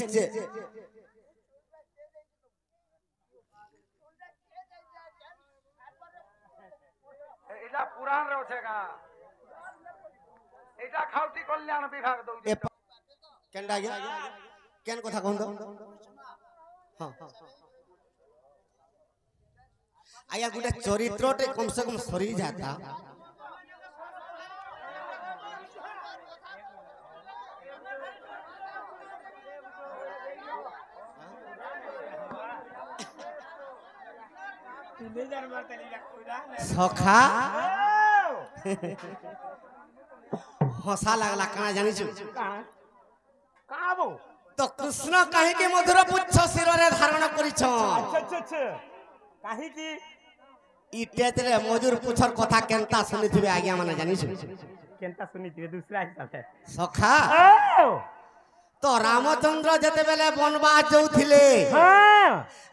ନିଜେ এটা পুরাণ রে আছে গা এটা খাউটি কল্যাণ বিভাগ দউছে কেনটা আজ্ঞা কেন কথা কহতো হ্যাঁ আজ্ঞা গোটে চরিত্রଟେ কম সে কম সরি যাতা सखा हसा लगला कना जानी छु तो कृष्ण कहे के मधुर पुच्छ सिर रे धारण करिछ अच्छा काहे की इटेतले मधुर पुच्छर कथा केनता सुनिथिबे आज्ञा माने जानी छु केनता सुनिथिबे दूसरा हिसाब से सखा तो रामचंद्र जते बेले वनवास जाउथिले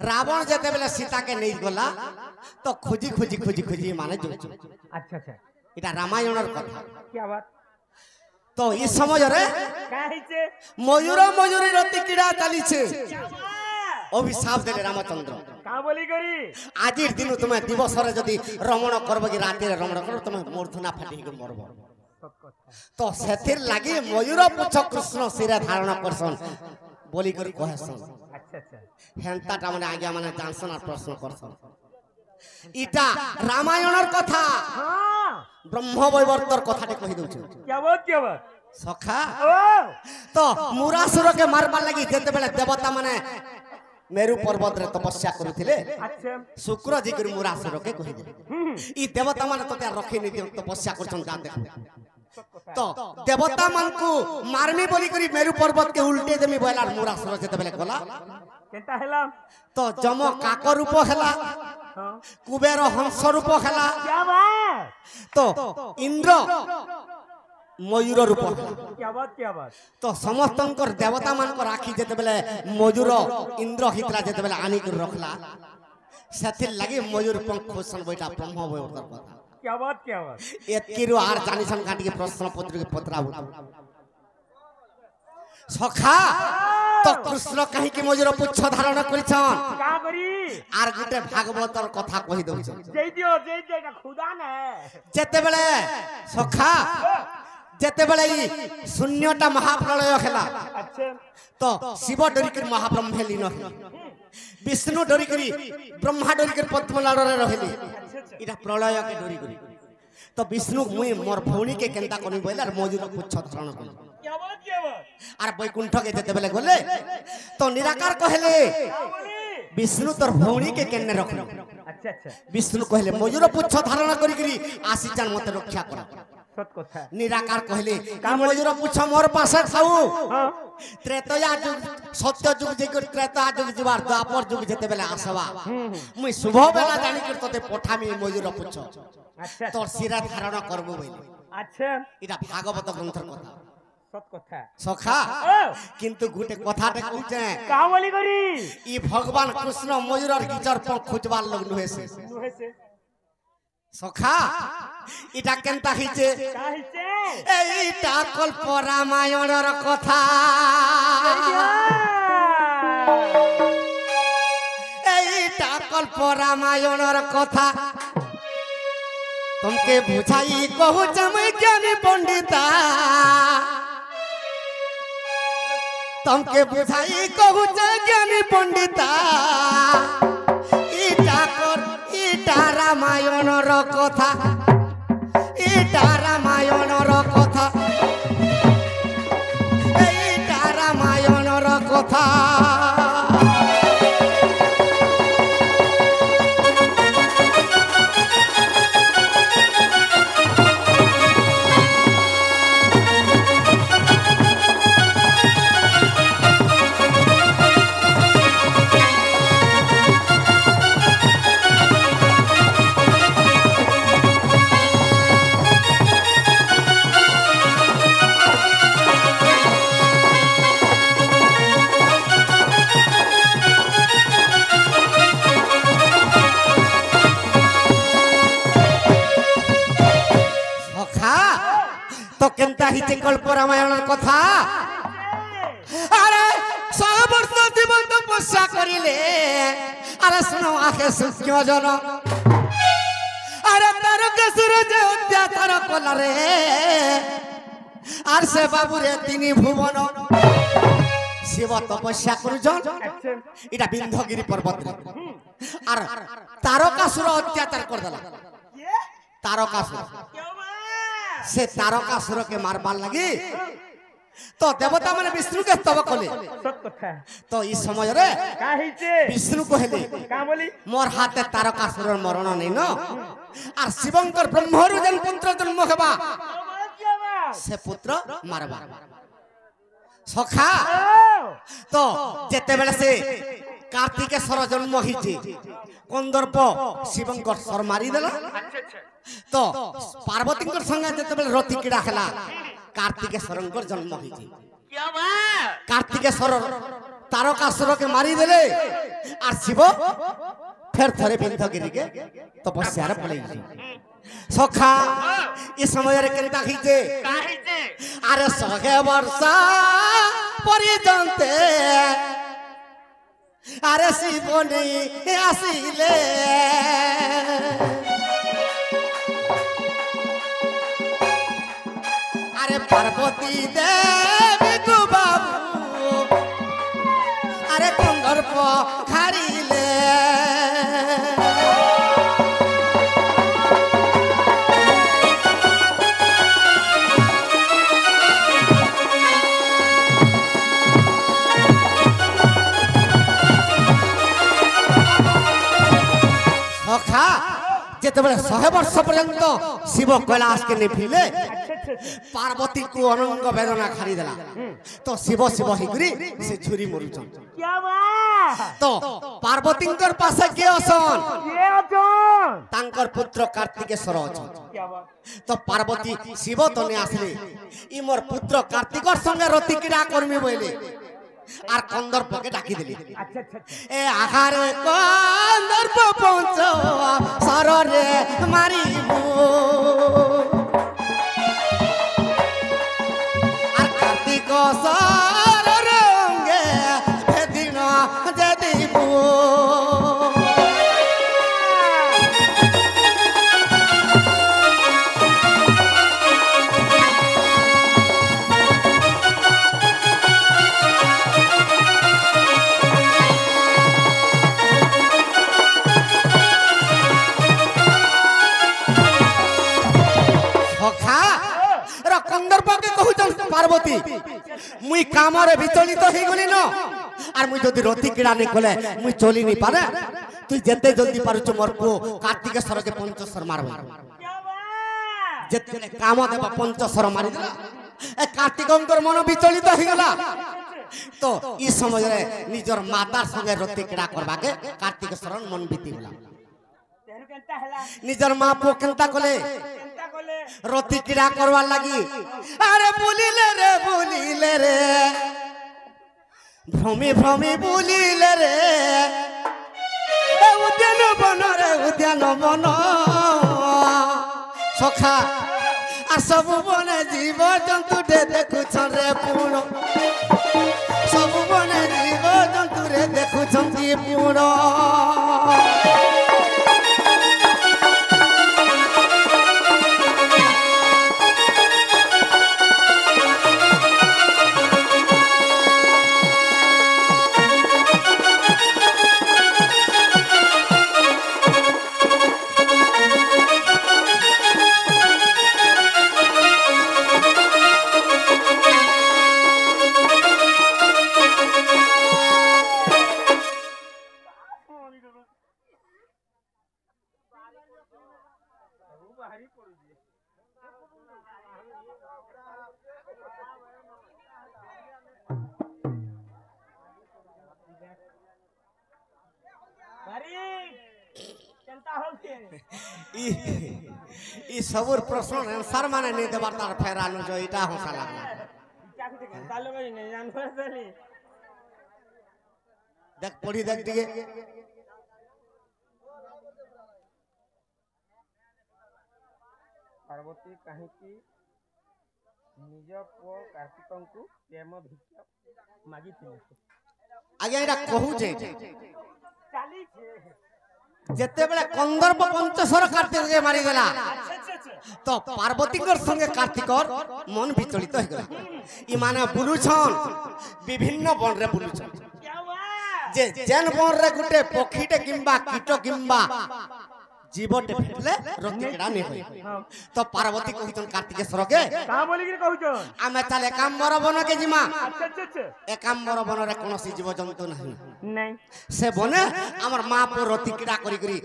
रावण जते बेले सीता के नहीं गला तो खोजी खोजी खोजी खोजी माने जो अच्छा अच्छा इटा रामायणर कथा क्या बात तो इस समय रे काहिचे मयूर मयूरी रति कीड़ा चलीछे अभिशाप देले रामचंद्र का बोली करी आज दिन तुम्हें दिवस रे जदी रमण करबो कि राति रे रमण करबो तुम्हें मूर्धना फाटी के मरबो तो सेथिर लागि मयूर पुच्छ कृष्ण सिरे धारण करसन बोली करी कहसन अच्छा अच्छा हेंता ता माने आज्ञा माने जानसन और प्रश्न करसन इटा रामायणर कथा हां ब्रह्म वैवर्तर कथाटे कहि दउ छ क्या बात सखा तो मुरासुर के मारबा लागि जेते बेले देवता माने मेरु पर्वत रे तपस्या करूथिले अच्छा शुक्र जी गुरु मुरासुर के कहि दे ई देवता माने तते रखि नि तपस्या करछन जा देख तो देवता मन को मारमी बोली करी मेरु पर्वत के उल्टे देमी बोलार मुरासुर जेते बेले गला केनता हैला तो जम काक रूप हैला कुबेर हंस रूप हैला क्या बात तो इंद्र मयूर रूप क्या बात तो समस्तंकर देवता मान को राखी जेते बेले मयूर इंद्र हितला जेते बेले आनी कर रखला सेथिर लागि मयूर पंख खोसन बैठा ब्रह्म वैवर्तर कथा क्या बात एतकिरो आर जानिसन काटी के प्रश्न पत्र के पत्रा सखा तो कृष्ण कहि के मयूर पुच्छ धारण करिछन का करी आर गुटे भागवतर कथा कहि दउ छ जय दियो का खुदा ने जेते बेले सखा जेते बेले शून्यटा महाप्रलय हैला अच्छा तो शिव डरी कर महाब्रह्म लीन विष्णु डरी करी ब्रह्मा डरी कर पद्मनाड़ रे रहली इटा प्रलय के डरी करी तो विष्णु मुई मोर भौणी के केनता कोनी बोलार मयूर पुच्छ धारण कर क्या बात आर बैकुंठ के जेते बेले गले तो निराकार कहले विष्णु तोर भौणी के केन्ने रखलो अच्छा अच्छा विष्णु कहले मयूर पुच्छ धारण करी करी आसी जान मते रक्षा कर सत कथा निराकार कहले का मयूर पुच्छ मोर पासे खाऊ त्रेतया जुग सत्य जुग जे त्रेता जुग जीवार द्वापर जुग जेते बेले आसवा मुई शुभ बेला जानि कर तते पठामी मयूर पुच्छ अच्छा तोर सिरा धारण करबो बोली अच्छा इटा भागवत ग्रंथर कथा सत कथा सखा किंतु गुटे कथाटे कहूचे का बोली करी ई भगवान कृष्ण मयूरर गिचर पंख खुजबार लोग नुहे से सखा इटा केनता हिचे एटा कल्प रामायणर कथा एटा कल्प रामायणर कथा तुमके बुझाई कहू जमै ज्ञानी पंडिता तुमके बुझाई कहू ज्ञानी पंडिता इटा रामायणर कथा इटा रामायणर कथा इटा रामायणर कथा तो केनता हिते कल्प रामायण कथा अरे सब মারিলে আরে শুনো আখে সূক্ষ্ম জন আরে তারকেশ্বর যে অত্যাচার কলারে আর সে বাবুরে তিনি ভুবন শিব তপস্যা করুছন আচ্ছা এটা বিন্ধ্যগিরি পর্বত আর তারকাসুর অত্যাচার করদেলা তারকাসুর সে তারকাসুরকে মারবার লাগি তো দেবতা মানে বিষ্ণুকে স্তব কলে সত কথা তো এই সময় রে কা হইছে বিষ্ণু কহিলে কা বলি মোর হাতে তারকাসুরের মরণ নেই ন আর শিবঙ্কর ব্রহ্মরু যেন পুত্র জন্ম হবা সে পুত্র মারবা সখা তো যেতেবেলে সে কার্তিকেশ্বর জন্ম হইছে কন্দর্প শিবঙ্কর সর মারি দেলা তো পার্বতীঙ্কর সঙ্গে যেতেবেলে রতি কিড়া খেলা কার্তিকেশ্বরঙ্কর জন্ম হইছে কার্তিকেশ্বর তারকাসুরকে মারি দেলে আর শিব ফের থরে বিন্ধ্যগিরিকে তপস্যার পলাইছে সখা এ সময়ের কেনটা হইছে আরে সহে বর্ষা পরিজন্তে আরে শিবনী আসিলে আরে পার্বতী দেবী গো বাবু আরে কন্দর্প খারিলে সখা যেতেবেলে 100 বর্ষ পর্যন্ত শিব কৈলাসকে নিভিলে পার্বতী কু অনঙ্গ বেদনা খারি দেলা তো শিব শিব হিগুরি সে ঝুরি মরুছন তো পার্বতীঙ্কর পাশে কে অছন তাঙ্কর পুত্র কার্তিকেশ্বর অছন তো পার্বতী শিব তনে আসলে ই মোর পুত্র কার্তিকর সঙ্গে রতি ক্রীড়া করমি বইলে আর কন্দর্পকে ডাকি দিলি আচ্ছা আচ্ছা এ আহারে কন্দর্প পঞ্চ সররে মারিবু আর কার্তিক সর রঙ্গে ভেদিন যে দিবু কন্দর্পকে কহুছন পার্বতী মুই কামরে বিচলিত হই গলি ন আর মুই যদি রতি ক্রীড়া নি কলে মুই চলি নি পারে তুই যেতে জলদি পারুছ মোর পো কার্তিকেশ্বরকে পঞ্চস্বর মারবা যেতে কাম দেবা পঞ্চস্বর মারি দিলা এ কার্তিকঙ্কর মন বিচলিত হই গলা তো এই সময়ে নিজর মাতার সঙ্গে রতি ক্রীড়া করবাকে কার্তিকেশ্বর মন বিতি গলা নিজর মা পো কেনতা কলে রতি ক্রীড়া করবার লাগি আরে বুলিলে রে ভ্রমি ভ্রমি বুলিলে রে উদ্যান বন রে উদ্যান বন সখা আর সবু বনে জীব জন্তু রে দেখুছন রে পুণ সবু বনে জীব জন্তু রে দেখুছন পুণ ই সবুর প্রশ্ন আনসার মানে নেই দেবার তার ফেরানো যে এটা হসা লাগলা দেখ পড়ি দেখ দিকে পার্বতী কাহিকি নিজ পুଅ କାର୍ତ୍ତିକଙ୍କୁ ପ୍ରେମ ଭିକ୍ଷା ମାଗିଥିଲେ ଆଜ୍ଞା ଏଟା କହୁଛେ যেতেবেলে কন্দর্প পঞ্চশর কার্তিককে মারিগলা তো পার্বতীকর সঙ্গে কার্তিকর মন বিচলিত হয়ে গেল। ই মানে বুলুছন বিভিন্ন বনরে বুলুছন যে যেন বনরে গুটে পক্ষীটে কিংবা কীট কিংবা জীবটে ফেটলে রতিকেড়া নে হয়। তো পার্বতী কহিছন কার্তিকেশ্বরকে কা বলি কি কହୁছন আমি তাহলে একাম্বর বনকে জিমা। আচ্ছা আচ্ছা আচ্ছা একাম্বর বনরে কোনসি জীবজন্তু নাই, নাই সে বনে আমার মা পুଅ রতিকেড়া করি করি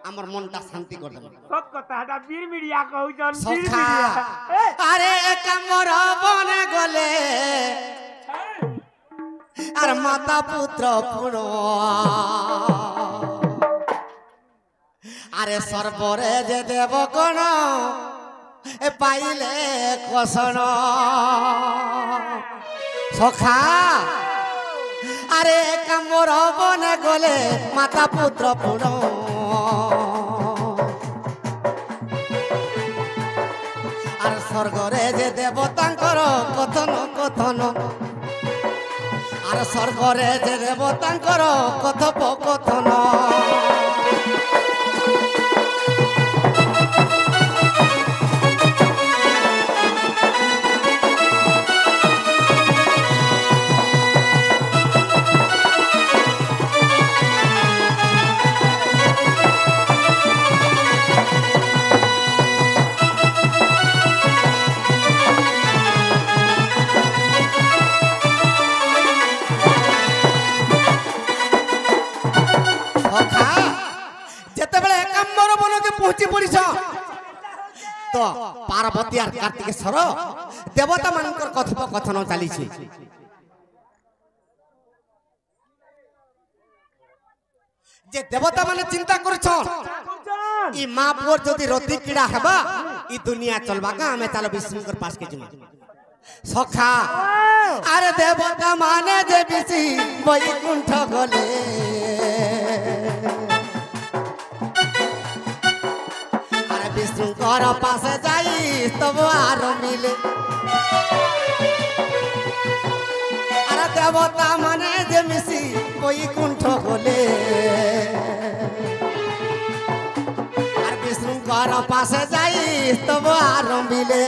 আমার মনটা শান্তি করে দেব। সব কথা এটা বীর মিডিয়া কହୁছন বীর সখা মিডিয়া আরে একাম্বর বনে গলে আর মাতা পুত্র পুর আরে সর্বরে যে দেব কোন এ পাইলে কষণ সখা আরে কামর বনে গলে মাতা পুত্র পুর আর স্বর্গরে যে দেবতাঙ্কর কথন কথন আর স্বর্গরে যে দেবতাঙ্কর কথোপকথন যেতেবেলে একাম্বর বনকে পৌঁছি পড়িছ তো পার্বতী আর কার্তিকেশ্বর দেবতা মানকর কথোপকথন চালিছে। যে দেবতা মানে চিন্তা করছন ই মা পুর যদি রতি কিড়া হেবা ই দুনিয়া চলবা কা আমি চালো বিষ্ণুকর পাশ কে জিমা। সখা আরে দেবতা মানে যে বিশি বৈকুণ্ঠ গলে আরে বিষ্ণুকর পাশে যাই তবু আর মিলে আরে দেবতা মানে যে মিশি বৈকুণ্ঠ গলে আর বিষ্ণুকর পাশে যাই তবু আর মিলে।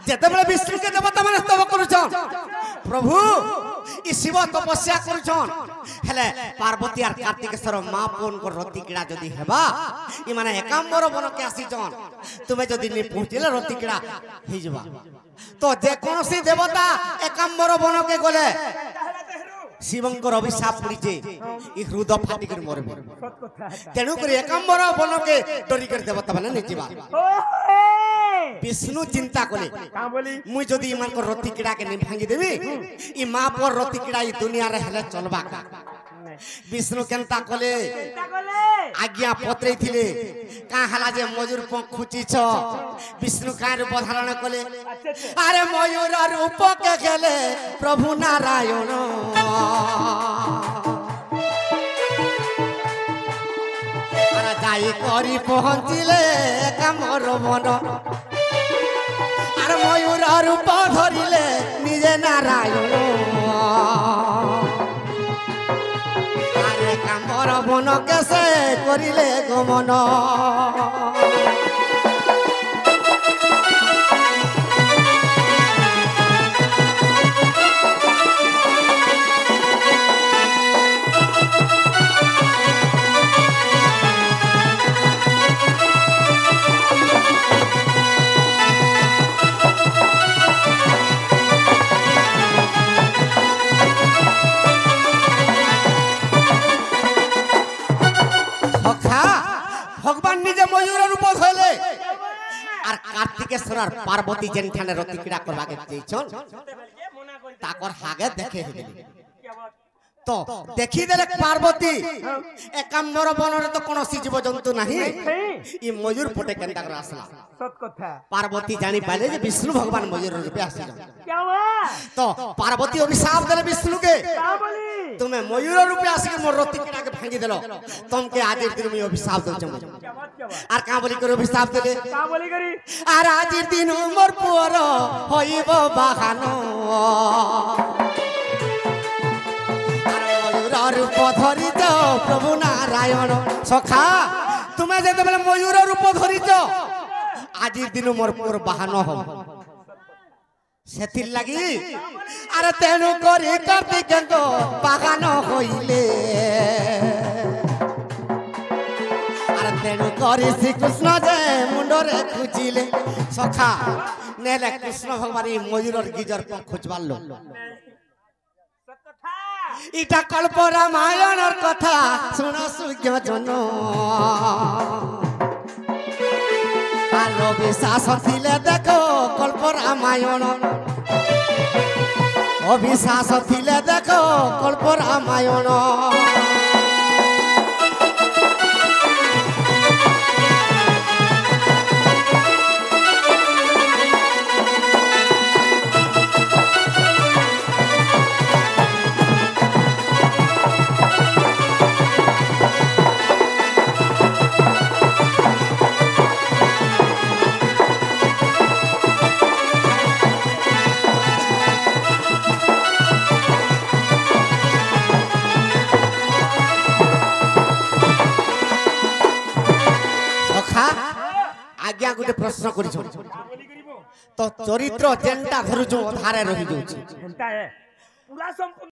যেতেবেলে বিষ্ণুকে দেবতা মানে স্তব করুছন প্রভু ই শিব তপস্যা করুছন হেলে পার্বতী আর কার্তিকেশ্বর মা পুনকর রতি কিড়া যদি হেবা ই মানে একাম্বর বনকে আসিছন তুমি যদি নি পৌঁছিলে রতি কিড়া হই যাবা। তো যে কোনসি দেবতা একাম্বর বনকে গলে শিবঙ্কর অভিশাপ পড়িছে ই হৃদয় ফাটি করে মরবে। সত কথা এটা তেণু করে একাম্বর বনকে ডরি করে দেবতা মানে নিজিবা। বিষ্ণু চিন্তা কলে কা বলি মুই যদি ইমানকর রতি কিড়াকে নি ভাঙ্গি দেবি ই মা পুর রতি কিড়া ই দুনিয়ারে হেলে চলবা কা। বিষ্ণু কেনতা কলে চিন্তা করলে আজ্ঞা পত্রেই থিলে কা হালা যে মজুর পখ খুচিছ বিষ্ণু কার রূপ ধারণ কলে আচ্ছা আচ্ছা আরে ময়ূর রূপকে খেলে প্রভু নারায়ণ আর যাই করি পৌঁছিলে কামর বন আর ময়ূর রূপ ধরিলে নিজে নারায়ণ আরে কামর বন কেসে করিলে গমন। ভগবান নিজে ময়ূর রূপ হইলে আর কার্তিকেশ্বর আর পার্বতী যেখানে রতি ক্রীড়া করবাকে চেয়েছন তাকর হাগে দেখে হেলে তো দেখি দেলে পার্বতী একাম্বর বনরে তো কোনসি জীবজন্তু নাহি ই ময়ূর পটে কেনটা করে আসলা সত কথা পার্বতী জানি পাইলে যে বিষ্ণু ভগবান ময়ূর রূপে আসিল क्या हुआ তো পার্বতী অভিশাপ দেলে বিষ্ণুকে क्या बोली তুমি ময়ূর রূপে আসিকে মোর রতিটাকে ভাঙি দেল তোমাকে আজের দিন আমি অভিশাপ দউছম क्या बात আর কা বলি করে অভিশাপ দেলে क्या बोली करी আর আজের দিন মোর পুয়র হইব বাহানো রূপ ধরিছ প্রভু নারায়ণ সখা তুমি যেতবেলে ময়ূর রূপ ধরিছ আজির দিন মোর পুর বাহান হব সেথির লাগি আরে তেণু করি কার্তিকেন্দ্র বাগান হইলে আর তেণু করি শ্রীকৃষ্ণ যে মুন্ডরে খুঁজিলে সখা নেলে কৃষ্ণ ভগবান এই ময়ূরের গিজর খুঁজবার লোক सत কথা ইটা কল্প রামায়ণের কথা শুন সুজ্ঞ জন আর অবিশ্বাস থিলে দেখো কল্প রামায়ণ অবিশ্বাস থিলে দেখো কল্প রামায়ণ আজ্ঞা গোটে প্রশ্ন করিছ क्या बोली करी वो তো চরিত্র যেনটা ধরুছ ধারে রহি যাଉଛି घंटा है पूरा संपूर्ण